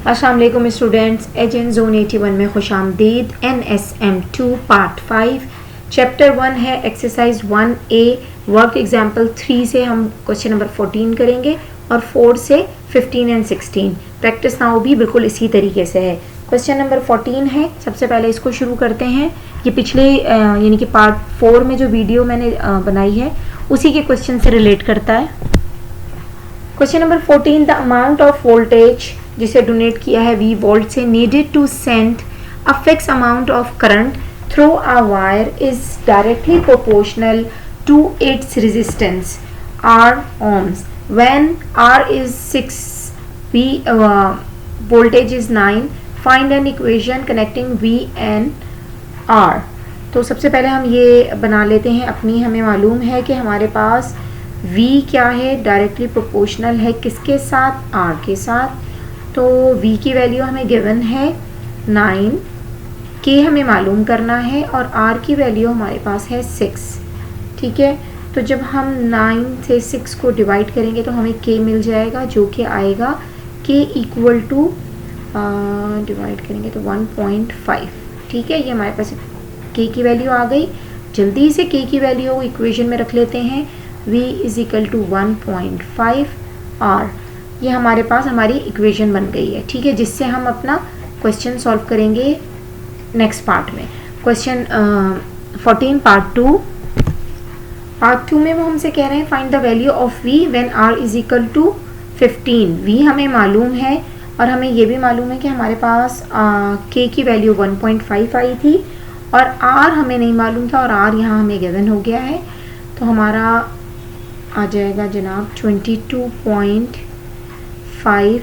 अस्सलाम वालेकुम students, agent zone 81 में खुश आमदीद। NSM2 पार्ट 5 चैप्टर 1 है एक्सरसाइज 1A वर्क एग्जाम्पल 3 से हम क्वेश्चन नंबर 14 करेंगे और 4 से 15 एंड 16। प्रैक्टिस नाउ भी बिल्कुल इसी तरीके से है। क्वेश्चन नंबर 14 है, सबसे पहले इसको शुरू करते हैं। ये पिछले यानी कि पार्ट 4 में जो वीडियो मैंने बनाई है उसी के क्वेश्चन से रिलेट करता है। Question number 14, the amount of voltage जिसे डोनेट किया है V वोल्ट से needed to send a fix amount of current through a wire is directly proportional to its resistance R ohms when R is 6 V voltage is 9 find an equation connecting V and R। तो सबसे पहले हम ये बना लेते हैं अपनी। हमें मालूम है कि हमारे पास V क्या है, डायरेक्टली प्रोपोर्शनल है किसके साथ, R के साथ। तो V की वैल्यू हमें गिवन है 9, K हमें मालूम करना है और R की वैल्यू हमारे पास है 6। ठीक है, तो जब हम 9 से 6 को डिवाइड करेंगे तो हमें K मिल जाएगा, जो कि आएगा K इक्वल टू डिवाइड करेंगे तो 1.5। ठीक है, ये हमारे पास K की वैल्यू आ गई। जल्दी से K की वैल्यू इक्वेशन में रख लेते हैं। V is equal to 1.5 R, ये हमारे पास हमारी इक्वेशन बन गई है। ठीक है, जिससे हम अपना क्वेश्चन सॉल्व करेंगे नेक्स्ट पार्ट में। Question 14 part 2। पार्ट 2 में वो हमसे कह रहे हैं find the value of V when R is equal to 15। V हमें मालूम है और हमें ये भी मालूम है कि हमारे पास K की वैल्यू 1.5 आई थी और R हमें नहीं मालूम था और R यहाँ हमें गिवन हो गया है। तो हमारा आ जाएगा जनाब 22.5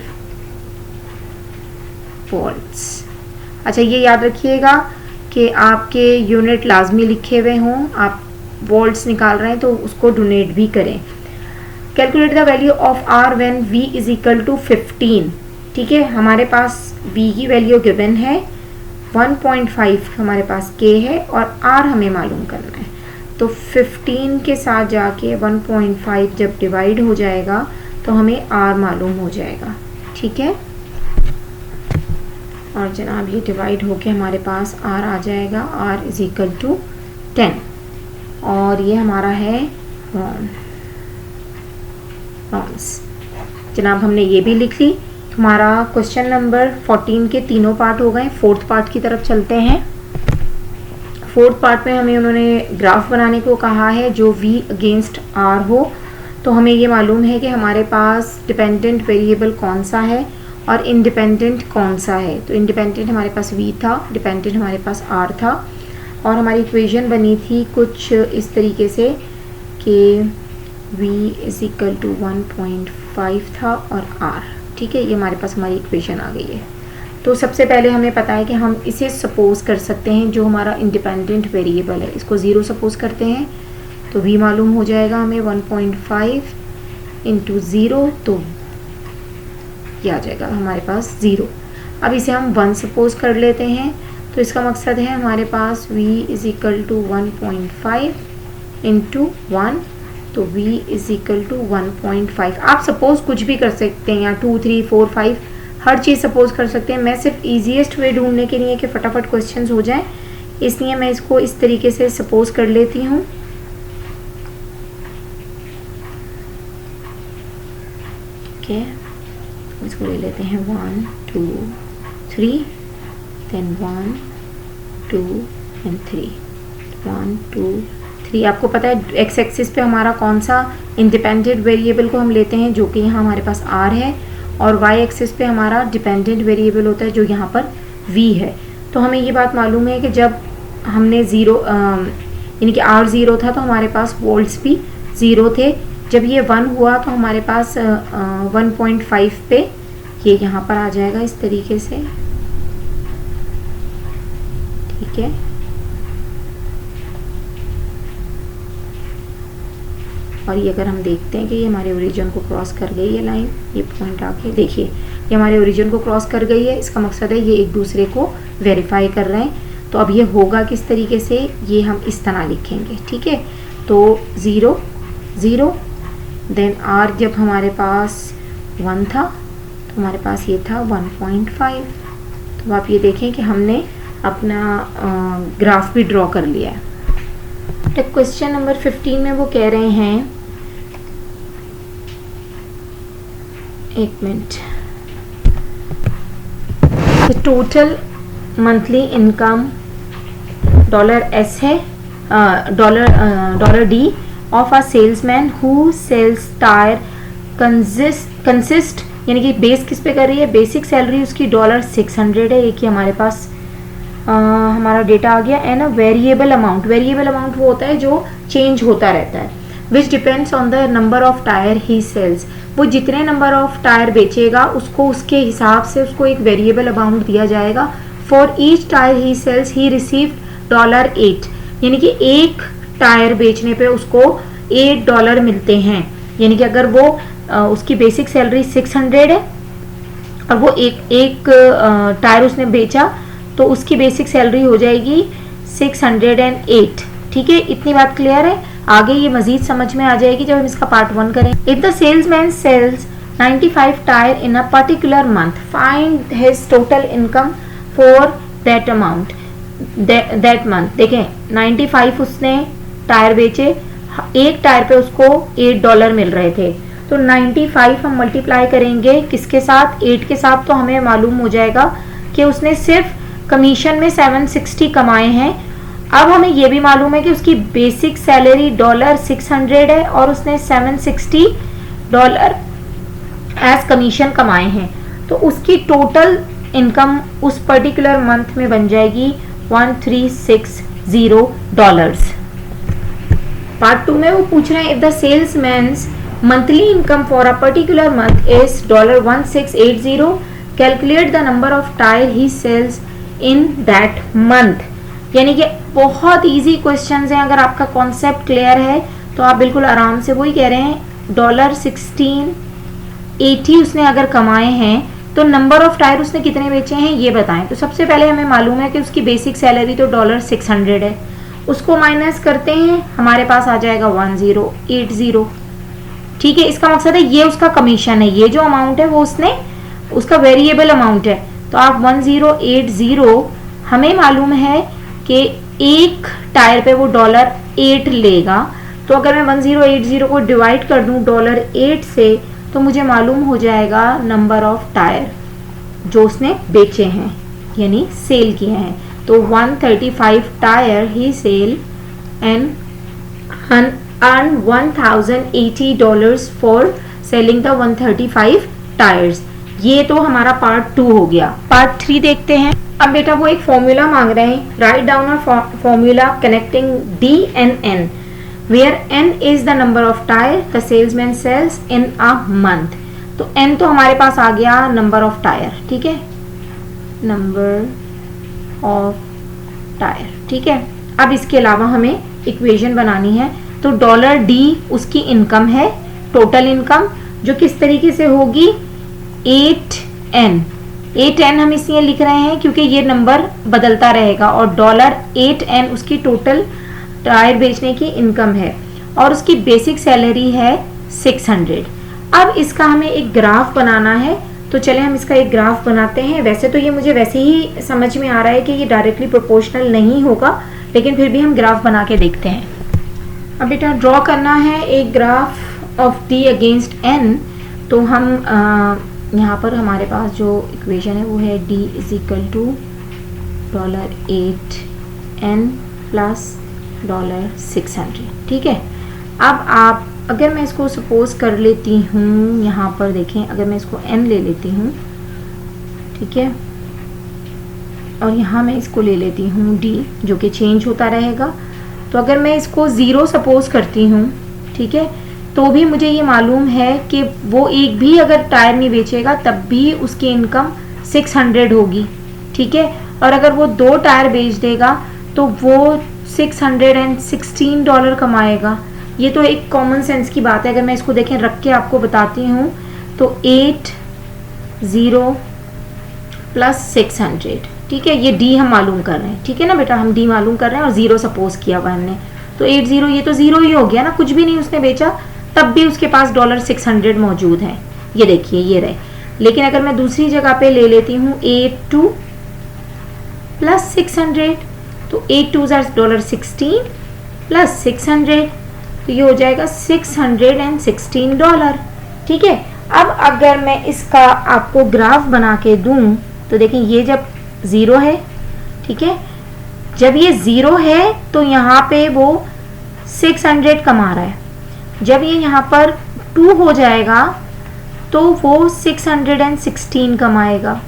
वोल्ट्स। अच्छा, ये याद रखिएगा कि आपके यूनिट लाजमी लिखे हुए हों, आप वोल्ट्स निकाल रहे हैं तो उसको डोनेट भी करें। Calculate the value of R when V is equal to 15। ठीक है, हमारे पास V की वैल्यू गिवन है 1.5, हमारे पास K है और R हमें मालूम करना है। तो 15 के साथ जाके 1.5 जब डिवाइड हो जाएगा तो हमें R मालूम हो जाएगा। ठीक है, और जनाब ये डिवाइड होके हमारे पास R आ जाएगा, R इज इक्वल टू 10 और ये हमारा है ohms। जनाब हमने ये भी लिख ली। हमारा क्वेश्चन नंबर 14 के तीनों पार्ट हो गए। फोर्थ पार्ट की तरफ चलते हैं। फोर्थ पार्ट में हमें उन्होंने ग्राफ बनाने को कहा है जो V अगेंस्ट R हो। तो हमें ये मालूम है कि हमारे पास डिपेंडेंट वेरिएबल कौन सा है और इंडिपेंडेंट कौन सा है। तो इंडिपेंडेंट हमारे पास V था, डिपेंडेंट हमारे पास R था और हमारी इक्वेशन बनी थी कुछ इस तरीके से कि V इज इक्वल टू 1.5 था और R। ठीक है, ये हमारे पास हमारी इक्वेशन आ गई है। तो सबसे पहले हमें पता है कि हम इसे सपोज कर सकते हैं, जो हमारा इंडिपेंडेंट वेरिएबल है इसको 0 सपोज करते हैं तो V मालूम हो जाएगा हमें 1.5 इंटू 0, तो ये आ जाएगा हमारे पास 0। अब इसे हम 1 सपोज कर लेते हैं तो इसका मकसद है हमारे पास V इज इक्वल टू 1.5 इंटू 1, तो V इज इक्वल टू 1.5। आप सपोज कुछ भी कर सकते हैं, या 2, 3, 4, 5 हर चीज़ सपोज कर सकते हैं। मैं सिर्फ ईजीएस्ट वे ढूंढने के लिए कि फटाफट क्वेश्चंस हो जाएं, इसलिए मैं इसको इस तरीके से सपोज कर लेती हूँ। ठीक है, इसको ले लेते हैं 1, 2, 3, देन 1, 2 एंड 3, 1, 2, 3। आपको पता है एक्स एक्सिस पे हमारा कौन सा इंडिपेंडेंट वेरिएबल को हम लेते हैं, जो कि यहाँ हमारे पास R है, और वाई एक्सिस पे हमारा डिपेंडेंट वेरिएबल होता है जो यहाँ पर V है। तो हमें ये बात मालूम है कि जब हमने 0 यानी कि R 0 था तो हमारे पास वोल्ट्स भी 0 थे। जब ये 1 हुआ तो हमारे पास 1.5 पे ये यहाँ पर आ जाएगा इस तरीके से। ठीक है, और ये अगर हम देखते हैं कि ये हमारे ओरिजिन को क्रॉस कर गई है लाइन, ये पॉइंट आके देखिए ये हमारे ओरिजिन को क्रॉस कर गई है। इसका मकसद है ये एक दूसरे को वेरीफाई कर रहे हैं। तो अब ये होगा किस तरीके से, ये हम इस तरह लिखेंगे। ठीक है, तो 0, 0, देन R जब हमारे पास 1 था तो हमारे पास ये था 1.5। तो आप ये देखें कि हमने अपना ग्राफ भी ड्रॉ कर लिया है। तो क्वेश्चन नंबर 15 में वो कह रहे हैं, एक minute, total monthly income $S है, $D of a salesman who sells tyre consist, यानी कि बेस किस पे कर रही है, बेसिक सैलरी उसकी $600 है। एक ही हमारे पास हमारा डेटा आ गया। And a variable amount, variable amount वो होता है जो चेंज होता रहता है, which depends on the number of tyre he sells. वो जितने नंबर ऑफ टायर बेचेगा उसको उसके हिसाब से उसको एक वेरिएबल अमाउंट दिया जाएगा। For each tyre he sells he received $8, यानी कि एक टायर बेचने पे उसको $8 मिलते हैं। यानी कि अगर वो उसकी बेसिक सैलरी 600 है और वो एक टायर उसने बेचा तो उसकी बेसिक सैलरी हो जाएगी 608। ठीक है, इतनी बात क्लियर है। आगे ये मजीद समझ में आ जाएगी जब हम इसका पार्ट 1 करें। If the salesman sells 95 tyre in a particular month, find his total income for that amount that month. देखें 95 उसने टायर बेचे, एक टायर पे उसको $8 मिल रहे थे। तो 95 हम मल्टीप्लाई करेंगे किसके साथ, 8 के साथ। तो हमें मालूम हो जाएगा कि उसने सिर्फ कमीशन में 760 कमाए हैं। अब हमें यह भी मालूम है कि उसकी बेसिक सैलरी $600 है और उसने $760 एज कमीशन कमाए हैं। तो उसकी टोटल इनकम उस पर्टिकुलर मंथ में बन जाएगी $1360। पार्ट 2 में वो पूछ रहे हैं, if the salesman's monthly income for a particular month is $1680, calculate the number of tyre he sells in that month. यानी कि बहुत इजी क्वेश्चंस हैं। अगर आपका कॉन्सेप्ट क्लियर है तो आप बिल्कुल आराम से, वही कह रहे हैं $1680 उसने अगर कमाए हैं तो नंबर ऑफ टायर उसने कितने बेचे हैं ये बताएं। तो सबसे पहले हमें मालूम है कि उसकी बेसिक सैलरी तो $600 है, उसको माइनस करते हैं, हमारे पास आ जाएगा 1080। ठीक है, इसका मकसद है ये उसका कमीशन है, ये जो अमाउंट है वो उसने उसका वेरिएबल अमाउंट है। तो आप 1080, हमें मालूम है कि एक टायर पे वो $8 लेगा। तो अगर मैं 1080 को डिवाइड कर दूं $8 से तो मुझे मालूम हो जाएगा नंबर ऑफ टायर जो उसने बेचे हैं यानी सेल किए हैं। तो 135 tyre he sell and earn $1080 for selling the 135 tyres. ये तो हमारा पार्ट 2 हो गया। पार्ट 3 देखते हैं। अब बेटा वो एक फॉर्मूला मांग रहे हैं, write down a formula connecting D and N where N is the number of tire the salesman sells in a month। तो N तो हमारे पास आ गया नंबर ऑफ टायर, ठीक है, नंबर ऑफ टायर, ठीक है। अब इसके अलावा हमें इक्वेशन बनानी है। तो $D उसकी इनकम है, टोटल इनकम, जो किस तरीके से होगी 8N हम इसलिए लिख रहे हैं क्योंकि ये नंबर बदलता रहेगा। और $8N उसकी टोटल टायर बेचने की इनकम है और उसकी बेसिक सैलरी है 600। अब इसका हमें एक ग्राफ बनाना है। तो चले हम इसका एक ग्राफ बनाते हैं। वैसे तो ये मुझे वैसे ही समझ में आ रहा है कि ये डायरेक्टली प्रोपोर्शनल नहीं होगा, लेकिन फिर भी हम ग्राफ बना के देखते हैं। अब बेटा ड्रॉ करना है एक graph of D against N। तो हम यहाँ पर हमारे पास जो इक्वेशन है वो है D is equal to $8N plus $600, ठीक है। अब आप अगर मैं इसको सपोज कर लेती हूँ, यहाँ पर देखें, अगर मैं इसको N ले लेती हूँ, ठीक है, और यहाँ मैं इसको ले लेती हूँ D जो कि चेंज होता रहेगा। तो अगर मैं इसको 0 सपोज करती हूँ, ठीक है, तो भी मुझे ये मालूम है कि वो एक भी अगर टायर नहीं बेचेगा तब भी उसकी इनकम 600 होगी, ठीक है। और अगर वो 2 टायर बेच देगा तो वो $616 कमाएगा। ये तो एक कॉमन सेंस की बात है। अगर मैं इसको देखें रख के आपको बताती हूँ तो 80 प्लस 600, ठीक है, ये D हम मालूम कर रहे हैं, ठीक है ना बेटा, हम D मालूम कर रहे हैं और 0 सपोज किया हुआ हमने। तो 80 ये तो 0 ही हो गया ना, कुछ भी नहीं उसने बेचा तब भी उसके पास $600 मौजूद है। ये देखिए ये रहे। लेकिन अगर मैं दूसरी जगह पे ले लेती हूँ 82 प्लस 600, तो 82 $16 प्लस 600, तो ये हो जाएगा $616। ठीक है, अब अगर मैं इसका आपको ग्राफ बना के दूं तो देखें ये जब ज़ीरो है, ठीक है, जब ये ज़ीरो है तो यहाँ पे वो 600 कमा रहा है, जब ये यहाँ पर 2 हो जाएगा तो वो 616 कमाएगा।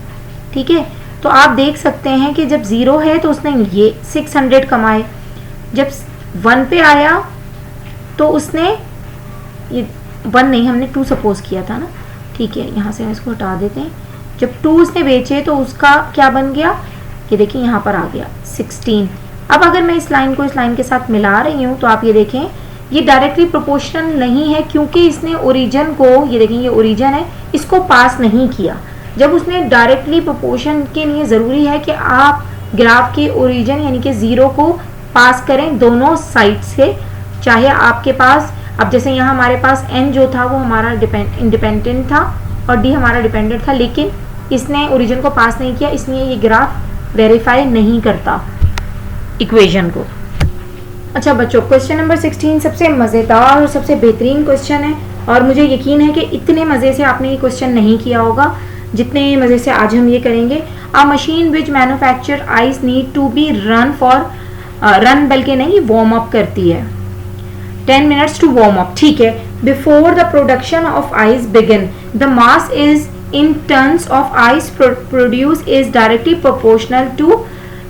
ठीक है, तो आप देख सकते हैं कि जब ज़ीरो है तो उसने ये 600 कमाए, जब 1 पे आया तो उसने ये 1 नहीं, हमने 2 सपोज किया था ना, ठीक है, यहाँ से हम इसको हटा देते हैं। जब 2 उसने बेचे तो उसका क्या बन गया, ये देखिए यहाँ पर आ गया 16। अब अगर मैं इस लाइन को इस लाइन के साथ मिला रही हूँ तो आप ये देखें ये डायरेक्टली प्रोपोर्शनल नहीं है, क्योंकि इसने ओरिजिन को, ये देखें ये ओरिजिन है, इसको पास नहीं किया। जब उसने डायरेक्टली प्रोपोर्शन के लिए ज़रूरी है कि आप ग्राफ के ओरिजिन यानी कि ज़ीरो को पास करें दोनों साइड से, चाहे आपके पास, अब जैसे यहाँ हमारे पास n जो था वो हमारा इंडिपेंडेंट था और d हमारा डिपेंडेंट था, लेकिन इसने ओरिजिन को पास नहीं किया, इसलिए ये ग्राफ वेरीफाई नहीं करता इक्वेशन को। अच्छा बच्चों, क्वेश्चन नंबर 16 सबसे मज़ेदार और सबसे बेहतरीन क्वेश्चन है, और मुझे यकीन है कि इतने मज़े से आपने ये क्वेश्चन नहीं किया होगा जितने मज़े से आज हम ये करेंगे। A machine which manufacture ice need to be run बल्कि नहीं, वार्म अप करती है। 10 minutes to warm up, ठीक है। Before the production of ice begin, the mass is in tons of ice produced is directly proportional to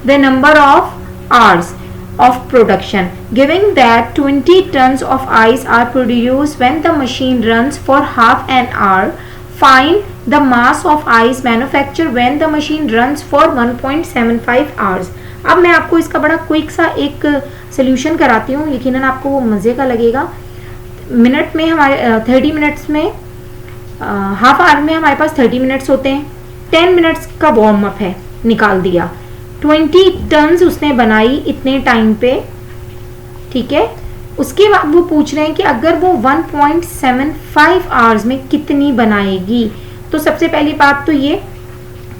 the number of hours of production. Giving that 20 tons of ice are produced when the machine runs for half an hour, find the mass of ice manufactured when the machine runs for 1.75 hours. अब मैं आपको इसका बड़ा quick सा एक solution कराती हूँ, यकीनन आपको वो मज़े का लगेगा। मिनट में हमारे 30 मिनट्स में, हाफ आवर में हमारे पास 30 मिनट्स होते हैं, 10 मिनट्स का वार्म अप है, निकाल दिया। 20 टन्स उसने बनाई इतने टाइम पे, ठीक है। उसके बाद वो पूछ रहे हैं कि अगर वो 1.75 आवर्स में कितनी बनाएगी। तो सबसे पहली बात तो ये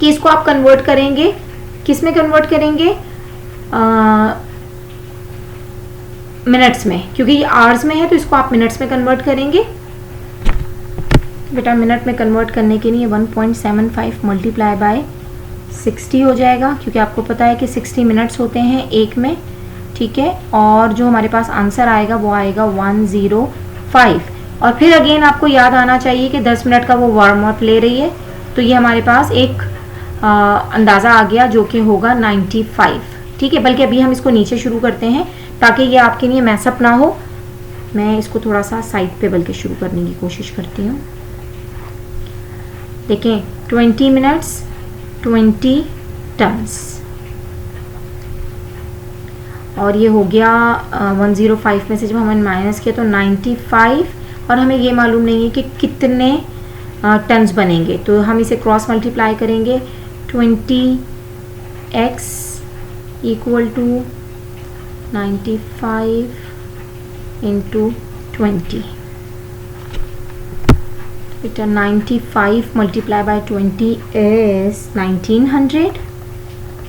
कि इसको आप कन्वर्ट करेंगे, किस में कन्वर्ट करेंगे, मिनट्स में, क्योंकि ये आवर्स में है तो इसको आप मिनट्स में कन्वर्ट करेंगे। बेटा मिनट में कन्वर्ट करने के लिए 1.75 मल्टीप्लाई बाय 60 हो जाएगा, क्योंकि आपको पता है कि 60 मिनट्स होते हैं एक में, ठीक है। और जो हमारे पास आंसर आएगा वो आएगा 105। और फिर अगेन आपको याद आना चाहिए कि 10 मिनट का वो वार्म अप ले रही है, तो ये हमारे पास एक अंदाज़ा आ गया जो कि होगा 95, ठीक है। बल्कि अभी हम इसको नीचे शुरू करते हैं ताकि ये आपके लिए मैसअप ना हो। मैं इसको थोड़ा सा साइड पे बल्कि शुरू करने की कोशिश करती हूँ। देखें 20 मिनट्स 20 टन्स, और ये हो गया 105 में से जब हमने माइनस किया तो 95, और हमें ये मालूम नहीं है कि कितने टन्स बनेंगे, तो हम इसे क्रॉस मल्टीप्लाई करेंगे। 20x इक्वल टू 95 इंटू 20, बेटा 95 मल्टीप्लाई बाय 20 इज 1900,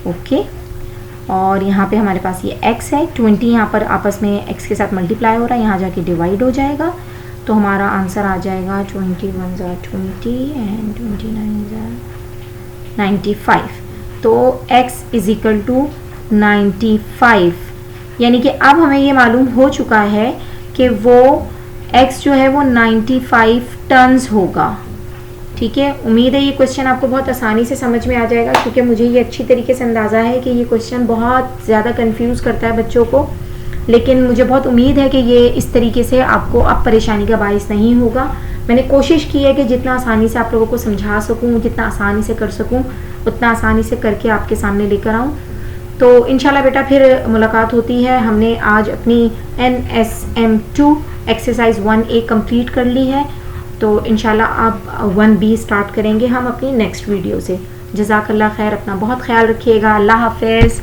ओके। और यहाँ पे हमारे पास ये x है, 20 यहाँ पर आपस में x के साथ मल्टीप्लाई हो रहा है, यहाँ जाके डिवाइड हो जाएगा, तो हमारा आंसर आ जाएगा 21 एंड 29 95। तो x इज इक्वल टू 95, यानी कि अब हमें ये मालूम हो चुका है कि वो x जो है वो 95 टन्स होगा, ठीक है। उम्मीद है ये क्वेश्चन आपको बहुत आसानी से समझ में आ जाएगा, क्योंकि मुझे ये अच्छी तरीके से अंदाज़ा है कि ये क्वेश्चन बहुत ज़्यादा कंफ्यूज करता है बच्चों को, लेकिन मुझे बहुत उम्मीद है कि ये इस तरीके से आपको अब परेशानी का बाइस नहीं होगा। मैंने कोशिश की है कि जितना आसानी से आप लोगों को समझा सकूं, जितना आसानी से कर सकूं, उतना आसानी से करके आपके सामने लेकर आऊं। तो इंशाल्लाह बेटा फिर मुलाकात होती है। हमने आज अपनी NSM2 एक्सरसाइज 1A कंप्लीट कर ली है, तो इंशाल्लाह अब 1B स्टार्ट करेंगे हम अपनी नेक्स्ट वीडियो से। जज़ाकल्लाह खैर, अपना बहुत ख्याल रखिएगा। अल्लाह हाफ़िज़।